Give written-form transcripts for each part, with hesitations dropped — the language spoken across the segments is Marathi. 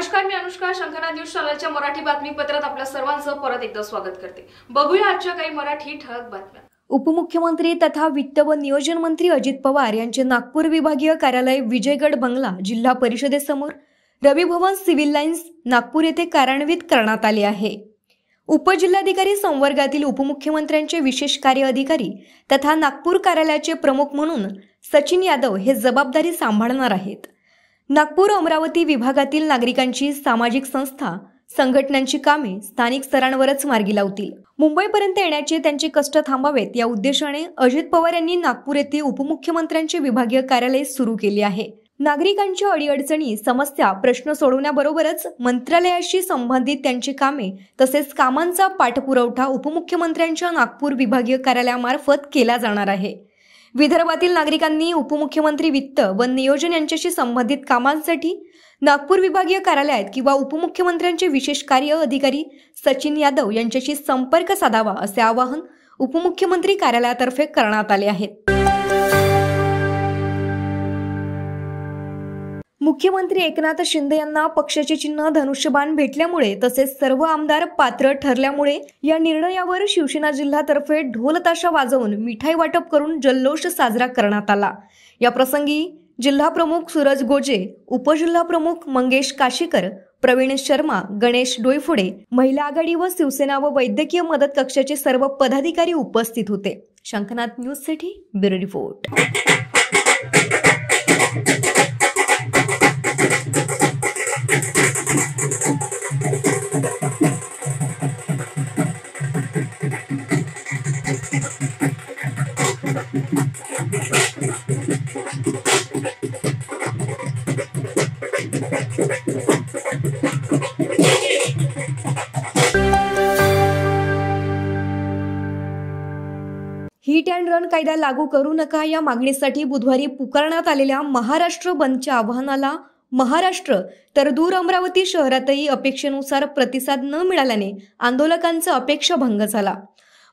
नमस्कार, मी अनुष्का. शंखनाद न्यूज चॅनलच्या मराठी बातमीपत्रात आपल्या सर्वांचं परत एकदा स्वागत करते. बघूया आजच्या काही मराठी ठळक बातम्या. उपमुख्यमंत्री तथा वित्त व नियोजन मंत्री अजित पवार यांचे नागपूर विभागीय कार्यालय विजयगड बंगला जिल्हा परिषदेसमोर रवी भवन सिव्हिल लाईन्स नागपूर येथे कार्यान्वित करण्यात आले आहे. उपजिल्हाधिकारी संवर्गातील उपमुख्यमंत्र्यांचे विशेष कार्य अधिकारी तथा नागपूर कार्यालयाचे प्रमुख म्हणून सचिन यादव हे जबाबदारी सांभाळणार आहेत. नागपूर अमरावती विभागातील नागरिकांची सामाजिक संस्था संघटनांची कामे स्थानिक स्तरांवरच मार्गी लावतील. मुंबईपर्यंत येण्याचे त्यांचे कष्ट थांबावेत या उद्देशाने अजित पवार यांनी नागपूर येथे उपमुख्यमंत्र्यांचे विभागीय कार्यालय सुरू केले आहे. नागरिकांच्या अडीअडचणी समस्या प्रश्न सोडवण्याबरोबरच मंत्रालयाशी संबंधित त्यांची कामे तसेच कामांचा पाठपुरावठा उपमुख्यमंत्र्यांच्या नागपूर विभागीय कार्यालयामार्फत केला जाणार आहे. विदर्भातील नागरिकांनी उपमुख्यमंत्री वित्त व नियोजन यांच्याशी संबंधित कामांसाठी नागपूर विभागीय कार्यालयात किंवा उपमुख्यमंत्र्यांचे विशेष कार्य अधिकारी सचिन यादव यांच्याशी संपर्क साधावा असे आवाहन उपमुख्यमंत्री कार्यालयातर्फे करण्यात आले आहे. मुख्यमंत्री एकनाथ शिंदे यांना पक्षाचे चिन्ह धनुष्यबाण भेटल्यामुळे तसेच सर्व आमदार पात्र ठरल्यामुळे या निर्णयावर शिवसेना जिल्ह्यातर्फे ढोल ताशा वाजवून मिठाई वाटप करून जल्लोष साजरा करण्यात आला. या प्रसंगी जिल्हा प्रमुख सूरज गोजे, उपजिल्हा प्रमुख मंगेश काशीकर, प्रवीण शर्मा, गणेश डोईफोडे, महिला आघाडी व शिवसेना व वैद्यकीय मदत कक्षाचे सर्व पदाधिकारी उपस्थित होते. शंखनाद न्यूजसाठी bureau report. Hit and run कायदा लागू करू नका या मागणीसाठी बुधवारी पुकारण्यात आलेल्या महाराष्ट्र बंदच्या आवाहनाला महाराष्ट्र तर दूर अमरावती शहरातही अपेक्षेनुसार प्रतिसाद न मिळाल्याने आंदोलकांचा अपेक्षाभंग झाला.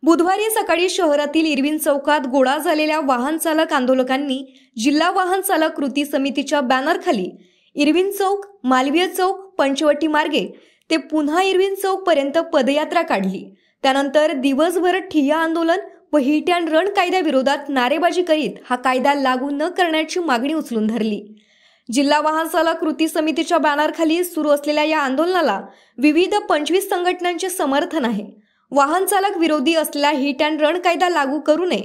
बुधवारी सकाळी शहरातील इरविन चौकात गोळा झालेल्या वाहन चालक आंदोलकांनी जिल्हा वाहन चालक कृती समितीच्या बॅनरखाली इरविन चौक, मालवीय चौक, पंचवटी मार्गे ते पुन्हा इरविन चौक पर्यंत पदयात्रा काढली. त्यानंतर दिवसभर ठिय्या आंदोलन व हिट अँड रन कायद्याविरोधात नारेबाजी करीत हा कायदा लागू न करण्याची मागणी उचलून धरली. जिल्हा वाहन चालक कृती समितीच्या बॅनरखाली सुरू असलेल्या या आंदोलनाला विविध 25 संघटनांचे समर्थन आहे. वाहन चालक विरोधी असलेला हिट अँड रन कायदा लागू करू नये.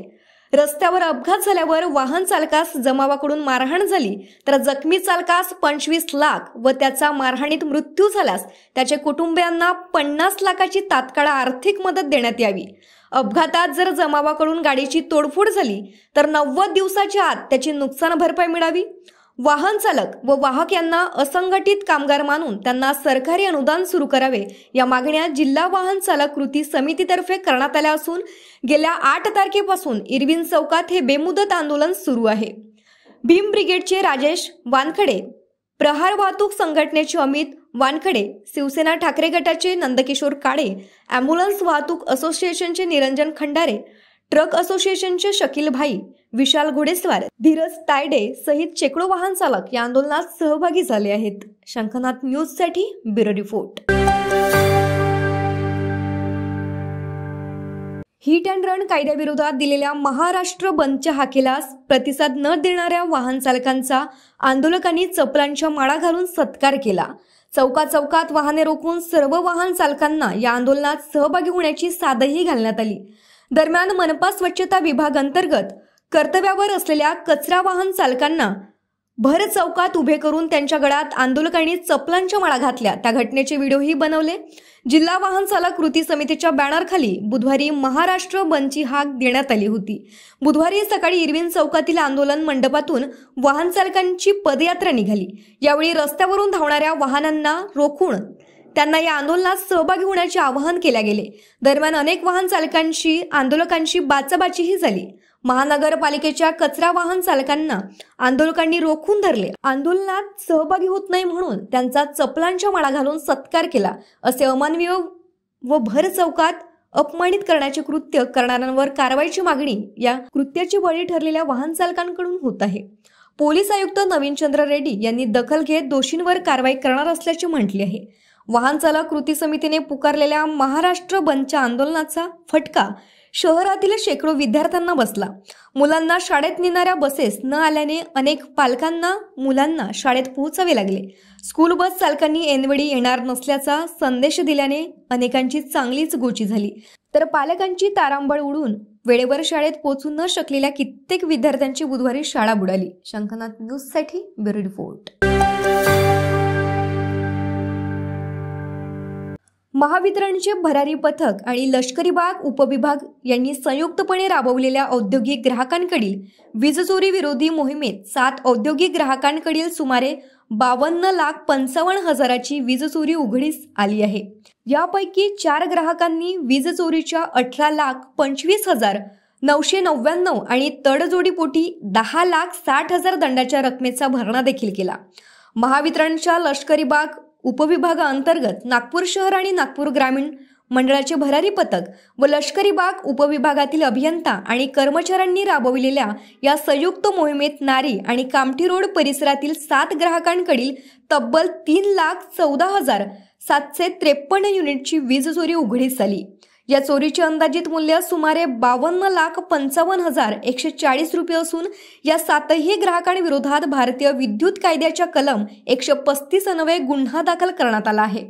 रस्त्यावर अपघात झाल्यावर वाहन चालकास जमावाकडून मारहाण झाली तर जखमी चालकास 25 लाख व त्याचा मारहाणीत मृत्यू झाल्यास त्याच्या कुटुंबियांना 50 लाखाची तात्काळ आर्थिक मदत देण्यात यावी. अपघातात जर जमावाकडून गाडीची तोडफोड झाली तर 90 दिवसाच्या आत त्याची नुकसान भरपाई मिळावी. वाहन चालक व वाहक यांना असंघटित कामगार मानून त्यांना सरकारी अनुदान सुरू करावे या मागण्या जिल्हा वाहन चालक कृती समितीतर्फे करण्यात आल्या असून गेल्या 8 तारखेपासून इरविन चौकात हे बेमुदत आंदोलन सुरू आहे. भीम ब्रिगेडचे राजेश वानखडे, प्रहार वाहतूक संघटनेचे अमित वानखडे, शिवसेना ठाकरे गटाचे नंदकिशोर काळे, ॲम्ब्युलन्स वाहतूक असोसिएशनचे निरंजन खंडारे, ट्रक असोसिएशनचे शकील भाई, विशाल घोडेस्वार, धीरज तायडे सहित शेकडो वाहन चालक या आंदोलनात सहभागी झाले आहेत. शंखनाद न्यूजसाठी bureau report. Hit and run कायद्याविरोधात दिलेल्या महाराष्ट्र बंदच्या हाकेला प्रतिसाद न देणाऱ्या वाहन चालकांचा आंदोलकांनी चपलांच्या माळा घालून सत्कार केला. चौकात वाहने रोखून सर्व वाहन चालकांना या आंदोलनात सहभागी होण्याची साधही घालण्यात आली. दरम्यान मनपा स्वच्छता विभाग अंतर्गत कर्तव्यावर असलेल्या कचरा वाहन चालकांना भर चौकात उभे करून त्यांच्या गळ्यात आंदोलकांनी चपलांच्या माळा घातल्या. त्या घटनेचे व्हिडिओही बनवले. जिल्हा वाहन चालक कृती समितीच्या बॅनरखाली बुधवारी महाराष्ट्र बंदची हाक देण्यात आली होती. बुधवारी सकाळी इरविन चौकातील आंदोलन मंडपातून वाहन चालकांची पदयात्रा निघाली. यावेळी रस्त्यावरून धावणाऱ्या वाहनांना रोखून त्यांना या आंदोलनात सहभागी होण्याचे आवाहन केले गेले. दरम्यान अनेक वाहन चालकांशी आंदोलकांशी बाचाबाचीही झाली. महानगरपालिकेच्या कचरा वाहन चालकांना आंदोलकांनी रोखून धरले. आंदोलनात सहभागी होत नाही म्हणून त्यांचा चपलांच्या माळा घालून सत्कार केला असे अमानवीय व भर चौकात अपमानित करण्याचे कृत्य करणाऱ्यांवर कारवाईची मागणी या कृत्याची बळी ठरलेल्या वाहन चालकांकडून होत आहे. पोलीस आयुक्त नवीनचंद्र रेड्डी यांनी दखल घेत दोषींवर कारवाई करणार असल्याचे म्हटले आहे. वाहन चालक कृती समितीने पुकारलेल्या महाराष्ट्र बंदच्या आंदोलनाचा फटका शहरातील शेकडो विद्यार्थ्यांना बसला. मुलांना शाळेत नेणाऱ्या बसेस न आल्याने अनेक पालकांना मुलांना शाळेत पोहोचावे लागले. स्कूल बस चालकांनी ऐनवेळी येणार नसल्याचा संदेश दिल्याने अनेकांची चांगलीच गोची झाली, तर पालकांची तारांबळ उडून वेळेवर शाळेत पोहोचू न शकलेल्या कित्येक विद्यार्थ्यांची बुधवारी शाळा बुडाली. शंखनाथ न्यूजसाठी ब्युरो रिपोर्ट. महावितरणचे भरारी पथक आणि लष्करी बाग उपविभाग यांनी संयुक्तपणे राबवलेल्या औद्योगिक ग्राहकांकडील वीज चोरी विरोधी मोहिमेत 7 औद्योगिक ग्राहकांकडील सुमारे 52,55,000ची वीज चोरी उघडीस आली आहे. यापैकी 4 ग्राहकांनी वीज चोरीच्या 18,25,999 आणि तडजोडीपोटी 10,60,000 दंडाच्या रकमेचा भरणा देखील केला. महावितरणच्या लष्करी बाग उपविभागाअंतर्गत नागपूर शहर आणि नागपूर ग्रामीण मंडळाचे भरारी पथक व लष्करी बाग उपविभागातील अभियंता आणि कर्मचाऱ्यांनी राबविलेल्या या संयुक्त मोहिमेत नारी आणि कामठी रोड परिसरातील 7 ग्राहकांकडील तब्बल 3,14,753 युनिटची वीज चोरी उघडीस आली. या चोरीचे अंदाजित मूल्य सुमारे 52,55,140 रुपये असून या 7ही ग्राहकांविरोधात भारतीय विद्युत कायद्याच्या कलम 135 अन्वये गुन्हा दाखल करण्यात आला आहे.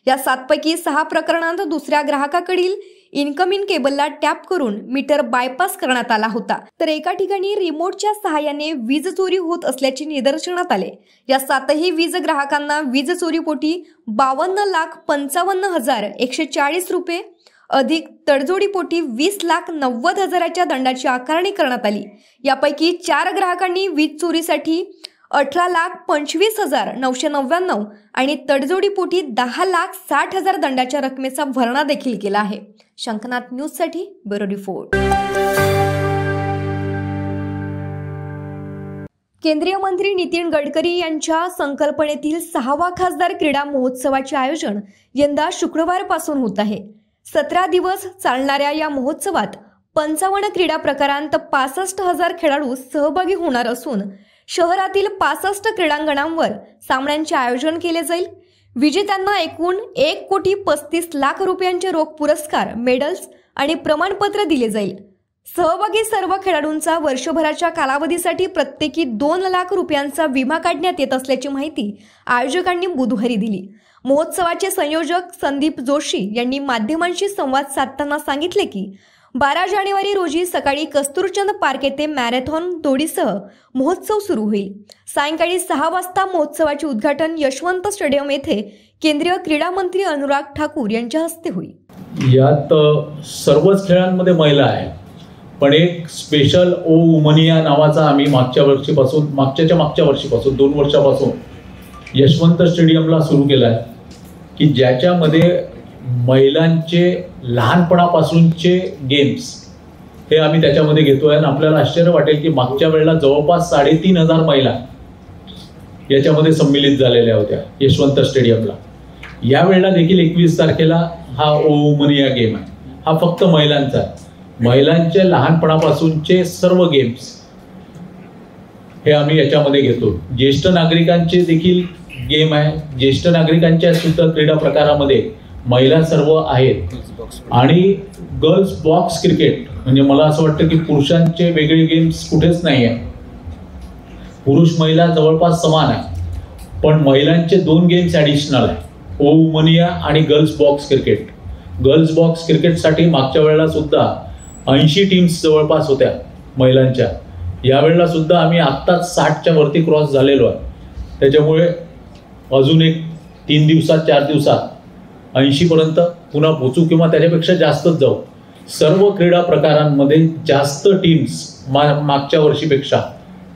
या 7 पैकी 6 प्रकरणांत दुसऱ्या ग्राहकाकडील इनकमिंग केबलला टॅप करून मीटर बायपास करण्यात आला होता, तर एका ठिकाणी रिमोटच्या सहाय्याने वीज चोरी होत असल्याचे निदर्शनात आले. या 7ही वीज ग्राहकांना वीज चोरीपोटी 52,55,140 रुपये अधिक तडजोडीपोटी 20,90,000च्या दंडाची आकारणी करण्यात आली. यापैकी 4 ग्राहकांनी वीज चोरीसाठी 18,25,999 आणि तडजोडीपोटी 10,60,000 दंडाच्या रकमेचा भरणा देखील केला आहे. शंखनाथ न्यूजसाठी ब्युरो रिपोर्ट. केंद्रीय मंत्री नितीन गडकरी यांच्या संकल्पनेतील 6वा खासदार क्रीडा महोत्सवाचे आयोजन यंदा शुक्रवारपासून होत आहे. 17 दिवस चालणाऱ्या या महोत्सवात 55 क्रीडा प्रकारांत 65,000 खेळाडू सहभागी होणार असून शहरातील 65 क्रीडांगणांवर सामन्यांचे आयोजन केले जाईल. विजेत्यांना एकूण 1,35,00,000 रुपयांचे रोख पुरस्कार, मेडल्स आणि प्रमाणपत्र दिले जाईल. सहभागी सर्व खेळाडूंचा वर्षभराच्या कालावधीसाठी प्रत्येकी 2,00,000 रुपयांचा विमा काढण्यात येत असल्याची माहिती आयोजकांनी बुधवारी दिली. महोत्सवाचे संयोजक संदीप जोशी यांनी माध्यमांशी संवाद साधताना सांगितले की 12 जानेवारी रोजी सकाळी कस्तुरचंद पार्क येथे मॅरेथॉन दौडीसह महोत्सव सुरू होईल. सायंकाळी 6 वाजता महोत्सवाचे उद्घाटन यशवंत स्टेडियम येथे केंद्रीय क्रीडा मंत्री अनुराग ठाकूर यांच्या हस्ते होईल. यात सर्वच खेळांमध्ये महिला आहे, पण एक स्पेशल ओ वुमनिया नावाचा आम्ही मागच्या वर्षीपासून 2 वर्षापासून यशवंत स्टेडियमला सुरू केला आहे, की ज्याच्यामध्ये महिलांचे लहानपणापासूनचे गेम्स हे आम्ही त्याच्यामध्ये घेतोय. आणि आपल्याला आश्चर्य वाटेल की मागच्या वेळेला जवळपास 3,500 महिला याच्यामध्ये सम्मिलित झालेल्या होत्या यशवंत स्टेडियमला. यावेळेला देखील 21 तारखेला हा ओ वुमनिया गेम आहे. हा फक्त महिलांचा आहे. महिलांच्या लहानपणापासूनचे सर्व गेम्स हे आम्ही याच्यामध्ये घेतो. ज्येष्ठ नागरिकांचे देखील गेम आहे. ज्येष्ठ नागरिकांच्या सुद्धा क्रीडा प्रकारामध्ये महिला सर्व आहेत. आणि गर्ल्स बॉक्स क्रिकेट, म्हणजे मला असं वाटतं की पुरुषांचे वेगळे गेम्स कुठेच नाही आहे. पुरुष महिला जवळपास समान आहे, पण महिलांचे 2 गेम्स ॲडिशनल आहे, ओ वुमनिया आणि girls box cricket. Girls box क्रिकेटसाठी मागच्या वेळेला सुद्धा 80 टीम्स जवळपास होत्या महिलांच्या. यावेळेला सुद्धा आम्ही आत्ताच 60च्या वरती क्रॉस झालेलो आहे. त्याच्यामुळे अजून एक 3 दिवसात 4 दिवसात 80पर्यंत पुन्हा पोचू किंवा त्याच्यापेक्षा जास्तच जाऊ. सर्व क्रीडा प्रकारांमध्ये जास्त टीम्स मागच्या वर्षीपेक्षा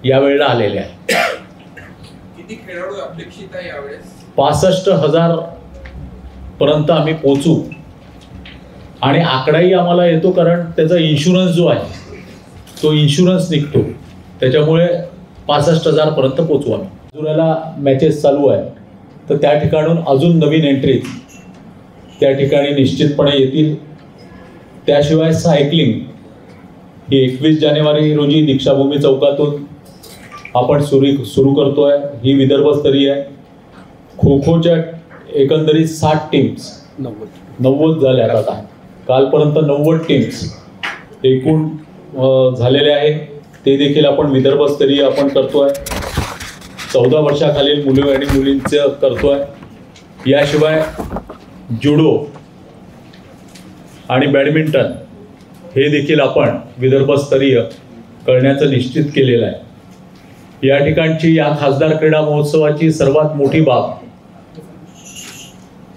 यावेळेला आलेल्या आहेत. किती खेळाडू अपेक्षित आहे यावेळेस? 65,000 पर्यंत आम्ही पोचू. आणि आकडाही आम्हाला येतो कारण त्याचा इन्शुरन्स जो आहे तो इन्शुरन्स निघतो. त्याच्यामुळे 65,000 पर्यंत पोचू आम्ही. दुराला मॅचेस चालू आहे, तर त्या ठिकाणून अजून नवीन एंट्रीज त्या ठिकाणी निश्चितपणे येतील. त्याशिवाय सायकलिंग ही 21 जानेवारी रोजी दीक्षाभूमी चौकातून आपण सुरू करतोय. ही विदर्भस्तरीय आहे. खो खोच्या एकंदरीत 60 टीम्स 90 झाल्या आता. कालपर्यंत 90 टीम्स एकूण झालेले आहे. ते देखील आपण विदर्भस्तरीय आपण करतोय. 14 वर्षाखालील मुले आणि मुलींचं करतोय. याशिवाय जुडो आणि बॅडमिंटन हे देखील आपण विदर्भस्तरीय करण्याचं निश्चित केलेलं आहे. या ठिकाणची या खासदार क्रीडा महोत्सवाची सर्वात मोठी बाब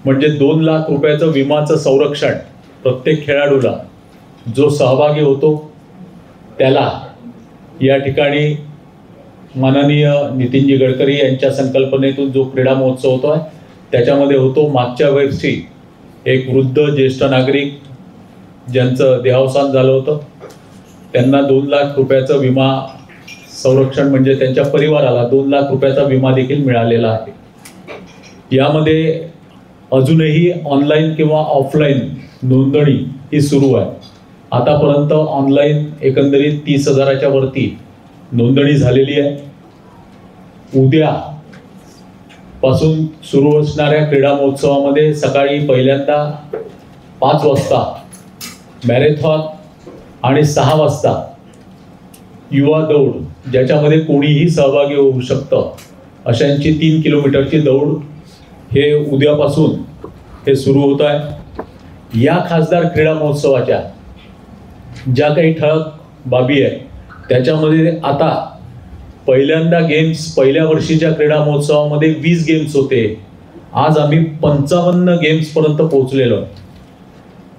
म्हणजे 2 लाख रुपयाचं विमाचं संरक्षण प्रत्येक खेळाडूला जो सहभागी होतो त्याला या ठिकाणी माननीय नितीनजी गडकरी यांच्या संकल्पनेतून जो क्रीडा महोत्सव होतो आहे त्याच्यामध्ये होतो. मागच्या वर्षी एक वृद्ध ज्येष्ठ नागरिक ज्यांचं देहावसान झालं होतं त्यांना 2 लाख रुपयाचं विमा संरक्षण म्हणजे त्यांच्या परिवाराला 2 लाख रुपयाचा विमा देखील मिळालेला आहे. यामध्ये अजूनही ऑनलाईन किंवा ऑफलाईन नोंदणी ही सुरू आहे. आतापर्यंत ऑनलाईन एकंदरीत 30,000च्या वरती नोंदणी झालेली आहे. उद्या पासून सुरू असणाऱ्या क्रीडा महोत्सवामध्ये सकाळी पहिल्यांदा 5 वाजता मॅरेथॉन आणि 6 वाजता युवा दौड ज्याच्यामध्ये कोणीही सहभागी होऊ शकतं अशांची 3 किलोमीटरची दौड हे उद्यापासून हे सुरू होत आहे. या खासदार क्रीडा महोत्सवाच्या ज्या काही ठळक बाबी आहे त्याच्यामध्ये आता पहिल्यांदा गेम्स पहिल्या वर्षीच्या क्रीडा महोत्सवामध्ये 20 गेम्स होते. आज आम्ही 55 गेम्सपर्यंत पोहोचलेलो आहे.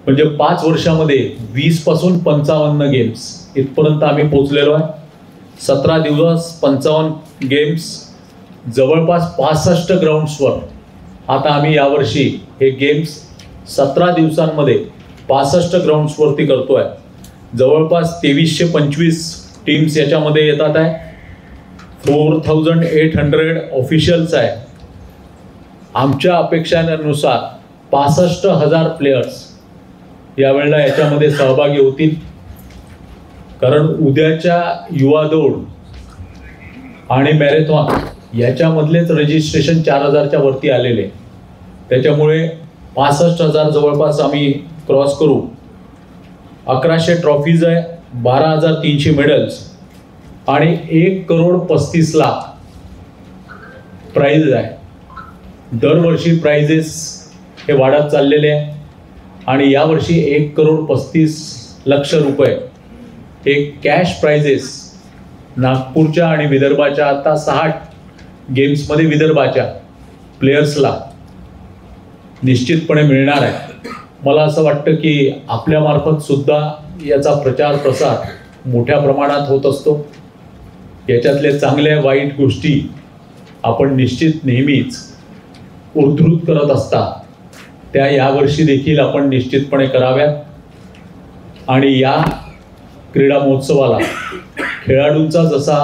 म्हणजे 5 वर्षामध्ये 20 पासून 55 गेम्स इथपर्यंत आम्ही पोहोचलेलो आहे. 17 दिवस 55 गेम्स जवळपास 65 ग्राउंड्सवर आता आम्ही यावर्षी हे गेम्स 17 दिवसांमध्ये 65 ग्राउंड्सवरती करतोय. जवळपास 2325 टीम्स याच्यामध्ये येतात आहे. 4800 ऑफिशियल्स आहे. आमच्या अपेक्षांनुसार 65,000 प्लेयर्स यावेळेला याच्यामध्ये सहभागी होतील. कारण उद्याच्या युवा दौड आणि मॅरेथॉन याच्यामधलेच रजिस्ट्रेशन 4,000च्या वरती आलेले. त्याच्यामुळे 65,000 जवळपास आम्ही क्रॉस करू. 1100 ट्रॉफीज आहे, 12,300 मेडल्स आणि 1,35,00,000 प्राइज आहे. दरवर्षी प्राइजेस हे वाढत चाललेले आहे आणि यावर्षी 1,35,00,000 रुपये हे कॅश प्राइजेस नागपूरच्या आणि विदर्भाच्या आता 60 गेम्समध्ये विदर्भाच्या प्लेयर्सला निश्चितपणे मिळणार आहे. मला असं वाटतं की आपल्यामार्फत सुद्धा याचा प्रचार प्रसार मोठ्या प्रमाणात होत असतो. याच्यातल्या चांगल्या वाईट गोष्टी आपण निश्चित नेहमीच उद्धृत करत असता त्या यावर्षी देखील आपण निश्चितपणे कराव्यात. आणि या क्रीडा महोत्सवाला खेळाडूंचा जसा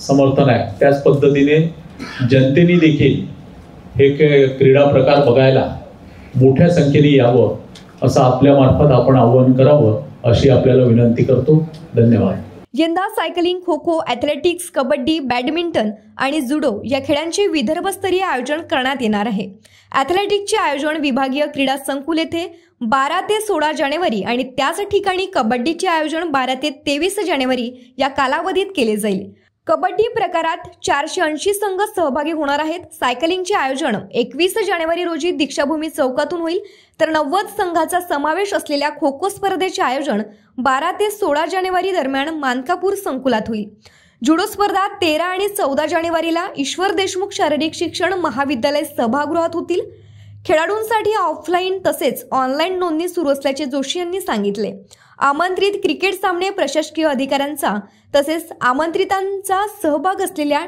समर्थन आहे त्याच पद्धतीने जनतेने देखील हे क्रीडा प्रकार बघायला मोठ्या संख्येने यावं असं आपल्यामार्फत आपण आवाहन करावं अशी आपल्याला विनंती करतो. धन्यवाद. यंदा cycling, kho kho, athletics, kabaddi, badminton आणि जुडो या खेळांचे विदर्भस्तरीय आयोजन करण्यात येणार आहे. ॲथलेटिक्सचे आयोजन विभागीय क्रीडा संकुल येथे 12 ते 16 जानेवारी आणि त्याच ठिकाणी कबड्डीचे आयोजन 12 ते 23 जानेवारी या कालावधीत केले जाईल. कबड्डी प्रकारात 480 संघ सहभागी होणार आहेत. सायकलिंगचे आयोजन 21 जानेवारी रोजी दीक्षाभूमी चौकातून होईल, तर 90 संघाचा समावेश असलेल्या खो खो स्पर्धेचे आयोजन 12 ते 16 जानेवारी दरम्यान मानकापूर संकुलात होईल. जुडो स्पर्धा 13 आणि 14 जानेवारीला ईश्वर देशमुख शारीरिक शिक्षण महाविद्यालय सभागृहात होतील. खेळाडूंसाठी ऑफलाईन तसेच ऑनलाईन नोंदणी सुरू असल्याचे जोशी यांनी सांगितले. आमंत्रित क्रिकेट सामने, प्रशासकीय अधिकाऱ्यांचा तसेच आमंत्रितांचा सहभाग असलेल्या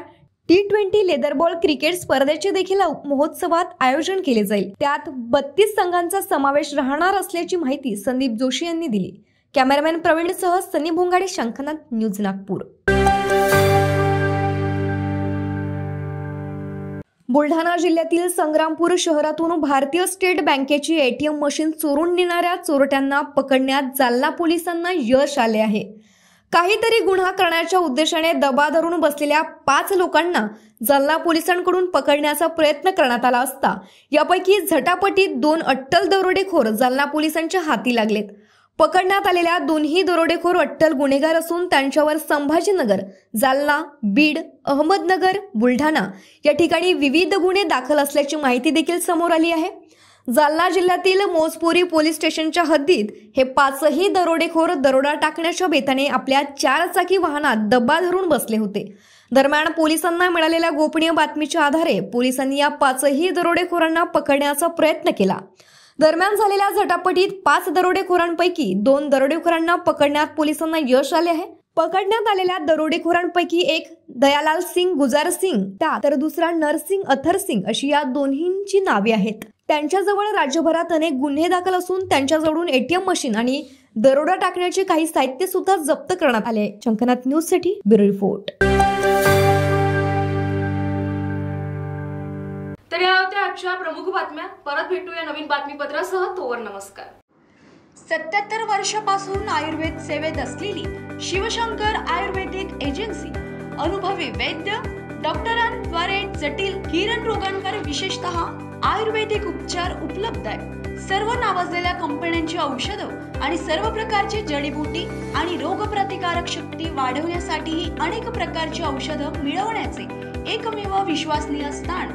T20 लेदरबॉल क्रिकेट स्पर्धेचे देखील महोत्सवात आयोजन केले जाईल. त्यात 32 संघांचा समावेश राहणार असल्याची माहिती संदीप जोशी यांनी दिली. कॅमेरामॅन प्रवीणसह सनी भोंगाडे, शंखनाथ न्यूज, नागपूर. बुलढाणा जिल्ह्यातील संग्रामपूर शहरातून भारतीय स्टेट बँकेची ATM मशीन चोरून नेणाऱ्या चोरट्यांना पकडण्यात जालना पोलिसांना यश आले आहे. काहीतरी गुन्हा करण्याच्या उद्देशाने दबा धरून बसलेल्या 5 लोकांना जालना पोलिसांकडून पकडण्याचा प्रयत्न करण्यात आला असता यापैकी झटापटीत 2 अट्टल दरोडेखोर जालना पोलिसांच्या हाती लागलेत. पकडण्यात आलेल्या दोन्ही दरोडेखोर अट्टल गुन्हेगार असून त्यांच्यावर संभाजीनगर, जालना, बीड, अहमदनगर, बुलढाणा या ठिकाणी विविध गुन्हे दाखल असल्याची माहिती देखील समोर आली आहे. जालना जिल्ह्यातील मोजपुरी पोलीस स्टेशनच्या हद्दीत हे 5ही दरोडेखोर दरोडा टाकण्याच्या बेताने आपल्या 4 चाकी वाहनात दबा धरून बसले होते. दरम्यान पोलिसांना मिळालेल्या गोपनीय बातमीच्या आधारे पोलिसांनी या 5ही दरोडेखोरांना पकडण्याचा प्रयत्न केला. दरम्यान झालेल्या झटापटीत 5 दरोडेखोरांपैकी 2 दरोडेखोरांना पकडण्यात पोलिसांना यश आले आहे. पकडण्यात आलेल्या दरोडेखोरांपैकी एक दयालाल सिंग गुजार सिंग तर दुसरा नरसिंग अथर सिंग अशी या दोन्हींची नावे आहेत. त्यांच्याजवळ राज्यभरात अनेक गुन्हे दाखल असून त्यांच्याजवळून ATM मशीन आणि दरोडा टाकण्याचे काही साहित्य सुद्धा जप्त करण्यात आले. शंकनाथ न्यूज साठी ब्युरो रिपोर्ट. तर या होत्या आजच्या प्रमुख बातम्या. परत भेटूया नवीन बातमीपत्रासह. तोवर नमस्कार. 77 वर्षापासून आयुर्वेद सेवेत असलेली शिवशंकर आयुर्वेदिक एजन्सी अनुभवी वैद्य डॉक्टरांद्वारे जटिल किरण रोगांवर विशेषतः आयुर्वेदिक उपचार उपलब्ध आहे. सर्व नावाजलेल्या कंपन्यांची औषधं आणि सर्व प्रकारची जडीबुटी आणि रोगप्रतिकारक शक्ती वाढवण्यासाठीही अनेक प्रकारची औषधं मिळवण्याचे एकमेव विश्वसनीय स्थान.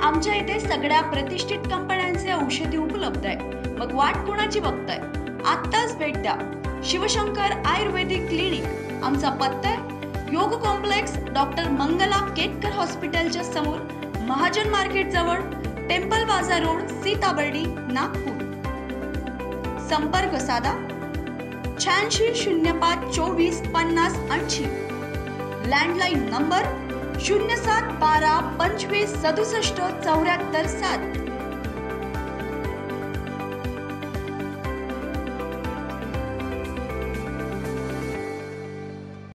आमच्या इथे सगळ्या प्रतिष्ठित कंपन्यांचे औषधी उपलब्ध आहे. मग वाट कोणाची बघताय? आत्ताच भेट द्या शिवशंकर आयुर्वेदिक क्लिनिक. आमचा पत्ता आहे योग कॉम्प्लेक्स, डॉक्टर मंगला केतकर हॉस्पिटलच्या समोर, महाजन मार्केट जवळ, टेम्पल बाजार रोड, सीताबर्डी, नागपूर. संपर्क साधा 86 05 24 50 80. Landline number 07 12 25 67 74 7.